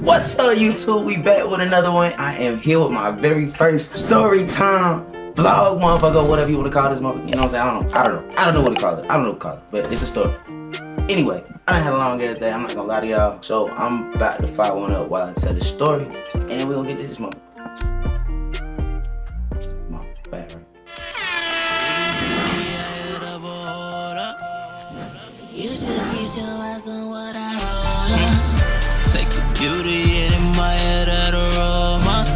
What's up, YouTube? We back with another one. I am here with my very first story time vlog, motherfucker, whatever you want to call this motherfucker. You know what I'm saying? I don't know what to call it. But it's a story. Anyway, I done had a long ass day. I'm not gonna lie to y'all. So I'm about to fire one up while I tell the story, and then we gonna get to this motherfucker. Come on, back, right? You should visualize on what I roll up. Take the beauty in my head at a aroma.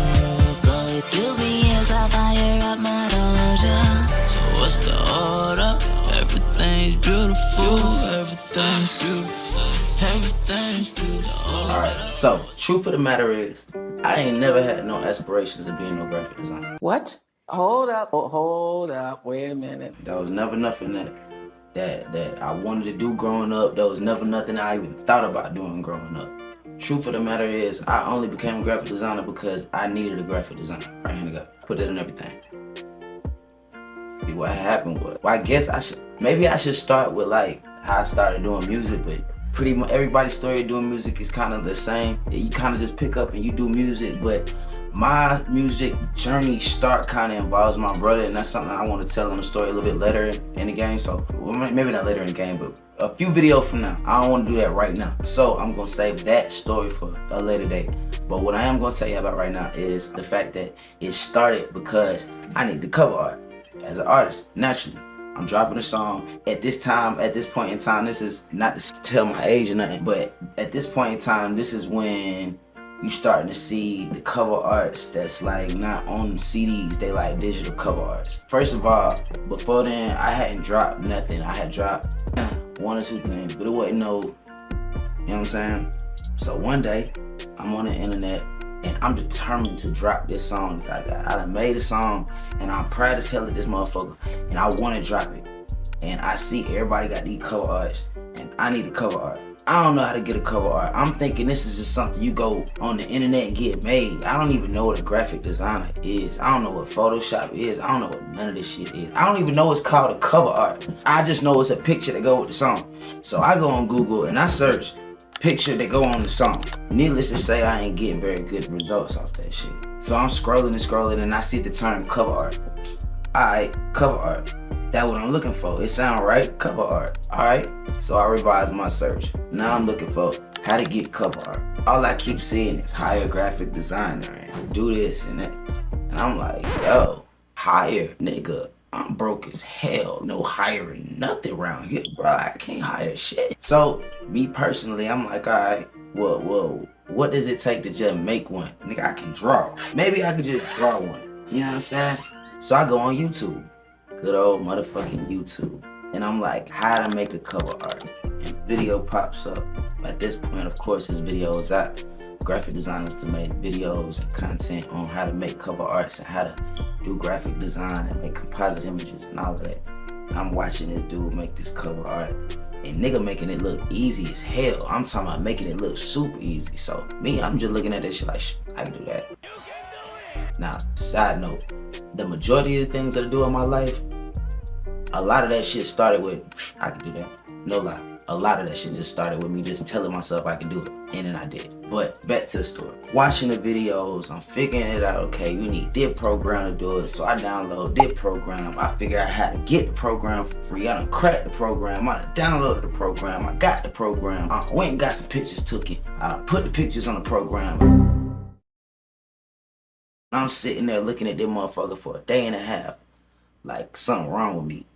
So excuse me as I fire up my doja. So what's the order? Everything's beautiful. Everything's beautiful. Everything's beautiful. Alright, so truth of the matter is, I ain't never had no aspirations of being no graphic designer. What? Hold up, wait a minute. There was never nothing that I wanted to do growing up. There was never nothing I even thought about doing growing up. Truth of the matter is, I only became a graphic designer because I needed a graphic designer. Right here we go. Put it in everything. See, what happened was, well, I guess maybe I should start with like how I started doing music, but pretty much everybody's story of doing music is kind of the same. You kind of just pick up and you do music, but my music journey start kind of involves my brother, and that's something I want to tell in the story a little bit later in the game. So, well, maybe not later in the game, but a few videos from now. I don't want to do that right now. So I'm going to save that story for a later date. But what I am going to tell you about right now is the fact that it started because I need the cover art as an artist, naturally. I'm dropping a song at this point in time. This is not to tell my age or nothing, but at this point in time, this is when you starting to see the cover arts that's like not on CDs, they like digital cover arts. First of all, before then, I hadn't dropped nothing. I had dropped one or two things, but it wasn't no, you know what I'm saying? So one day, I'm on the internet and I'm determined to drop this song that I got. I done made a song and I'm proud as hell of this motherfucker, and I want to drop it. And I see everybody got these cover arts and I need a cover art. I don't know how to get a cover art. I'm thinking this is just something you go on the internet and get made. I don't even know what a graphic designer is. I don't know what Photoshop is. I don't know what none of this shit is. I don't even know what's called a cover art. I just know it's a picture that go with the song. So I go on Google and I search picture that go on the song. Needless to say, I ain't getting very good results off that shit. So I'm scrolling and I see the term cover art. Alright, cover art. That's what I'm looking for. It sound right, cover art. Alright, so I revised my search. Now I'm looking for how to get cover art. All I keep seeing is hire a graphic designer and do this and that. And I'm like, yo, hire, nigga. I'm broke as hell. No hiring nothing around here, bro. I can't hire shit. So me personally, I'm like, alright, well, what does it take to just make one? Nigga, I can draw. Maybe I could just draw one. You know what I'm saying? So I go on YouTube. Good old motherfucking YouTube. And I'm like, how to make a cover art. And video pops up. At this point, of course, this video is out. Graphic designers to make videos and content on how to make cover arts and how to do graphic design and make composite images and all of that. I'm watching this dude make this cover art. And nigga making it look easy as hell. I'm talking about making it look super easy. So me, I'm just looking at this shit like, I can do that. Now, side note, the majority of the things that I do in my life, a lot of that shit started with, I can do that. No lie. A lot of that shit just started with me just telling myself I could do it. And then I did. But back to the story. Watching the videos, I'm figuring it out. Okay, you need this program to do it. So I download this program. I figure out how to get the program for free. I done cracked the program. I done downloaded the program. I got the program. I went and got some pictures, took it. I put the pictures on the program. I'm sitting there looking at this motherfucker for a day and a half. Like something wrong with me.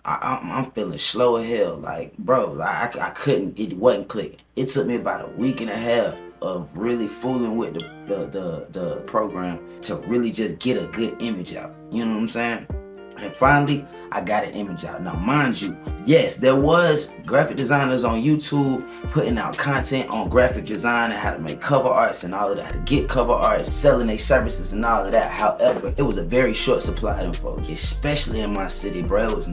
I'm feeling slow as hell. Like, bro, I couldn't, it wasn't clicking. It took me about a week and a half of really fooling with the program to really just get a good image out. You know what I'm saying? And finally, I got an image out. Now, mind you, yes, there was graphic designers on YouTube putting out content on graphic design and how to make cover arts and all of that, how to get cover arts, selling their services and all of that. However, it was a very short supply of them folks, especially in my city, bro. It was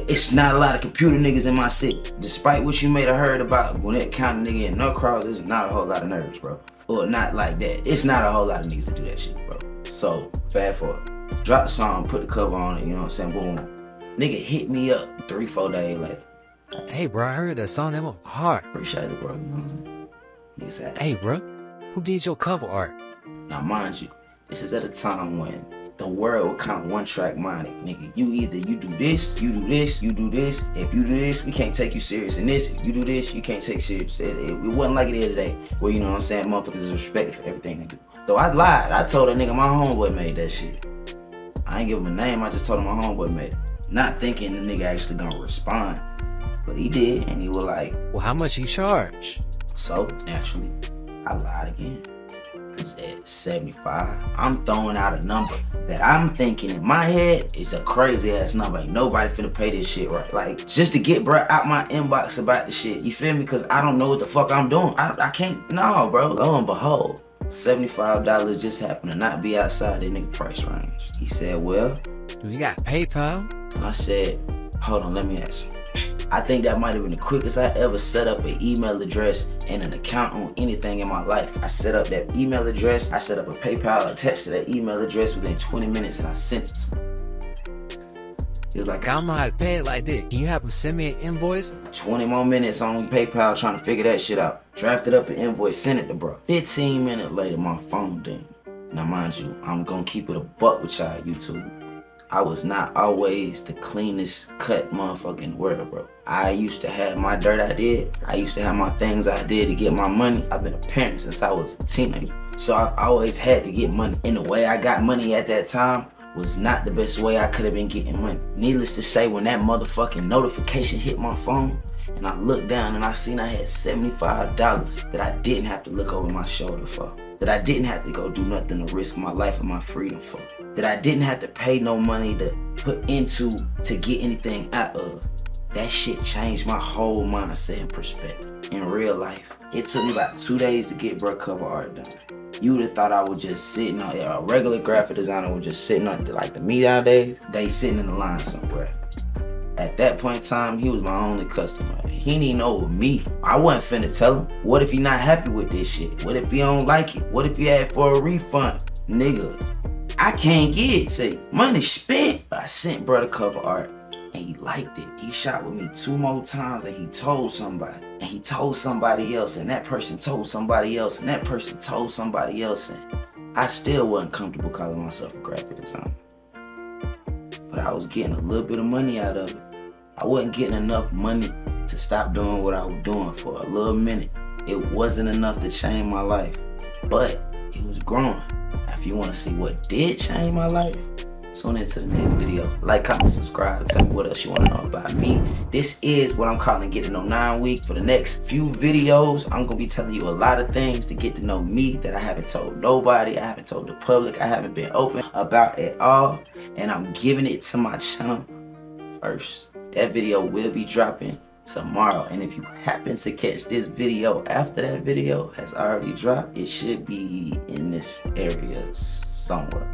it's not a lot of computer niggas in my city. Despite what you may have heard about Gwinnett County nigga and Norcross, there's not a whole lot of nerds, bro. Or not like that. It's not a whole lot of niggas that do that shit, bro. So, fast forward. Drop the song, put the cover on it, you know what I'm saying? Boom. Nigga hit me up 3-4 days later. Hey, bro, I heard that song. That was hard. Appreciate it, bro. You know what I'm saying? Nigga said, Hey, bro, who did your cover art? now mind you, this is at a time when the world was kind of one-track minded. Nigga, you do this, you do this, you do this. If you do this, we can't take you serious in this. If you do this, you can't take serious. It wasn't like it is today, where, you know what I'm saying, motherfuckers is respected for everything they do. So I lied. I told that nigga my homeboy made that shit. I ain't give him a name, I just told him my homeboy made it. Not thinking the nigga actually gonna respond. But he did, and he was like, Well, how much he charge? so naturally, I lied again. I said 75. I'm throwing out a number that I'm thinking in my head is a crazy ass number. Ain't nobody finna pay this shit, right? Like, just to get bruh out my inbox about the shit. You feel me? Cause I don't know what the fuck I'm doing. I can't, no, bro. Lo and behold, $75 just happened to not be outside that nigga price range. He said, well, Do you got PayPal? and I said, hold on, let me ask you. I think that might have been the quickest I ever set up an email address and an account on anything in my life. I set up that email address, I set up a PayPal attached to that email address within 20 minutes and I sent it to him. He was like, I don't know how to pay it like this. Can you have him send me an invoice? 20 more minutes on PayPal trying to figure that shit out. Drafted up an invoice, sent it to bro. 15 minutes later, my phone dinged. Now mind you, I'm gonna keep it a buck with y'all YouTube. I was not always the cleanest cut motherfucker in the world, bro. I used to have my dirt I did. I used to have my things I did to get my money. I've been a parent since I was a teenager. So I've always had to get money. And the way I got money at that time was not the best way I could have been getting money. Needless to say, when that motherfucking notification hit my phone, and I looked down and I seen I had $75 that I didn't have to look over my shoulder for. That I didn't have to go do nothing to risk my life and my freedom for. That I didn't have to pay no money to put into to get anything out of. That shit changed my whole mindset and perspective. In real life, it took me about 2 days to get bruh cover art done. You would have thought I was just sitting on, a regular graphic designer was just sitting on, like the me nowadays, they sitting in the line somewhere. At that point in time, he was my only customer. He didn't even know it was me. I wasn't finna tell him. What if he not happy with this shit? What if he don't like it? What if he asked for a refund? Nigga, I can't get it to you. Money spent. But I sent brother cover art and he liked it. He shot with me 2 more times and he told somebody. And he told somebody else and that person told somebody else and that person told somebody else. And I still wasn't comfortable calling myself a graphic designer. But I was getting a little bit of money out of it. I wasn't getting enough money to stop doing what I was doing for a little minute. It wasn't enough to change my life, but it was growing. If you want to see what did change my life, tune into the next video. Like, comment, subscribe, tell me what else you want to know about me. This is what I'm calling Get to Know nYne Week. For the next few videos, I'm going to be telling you a lot of things to get to know me that I haven't told nobody, I haven't told the public, I haven't been open about at all. And I'm giving it to my channel first. That video will be dropping tomorrow. And if you happen to catch this video after that video has already dropped, it should be in this area somewhere.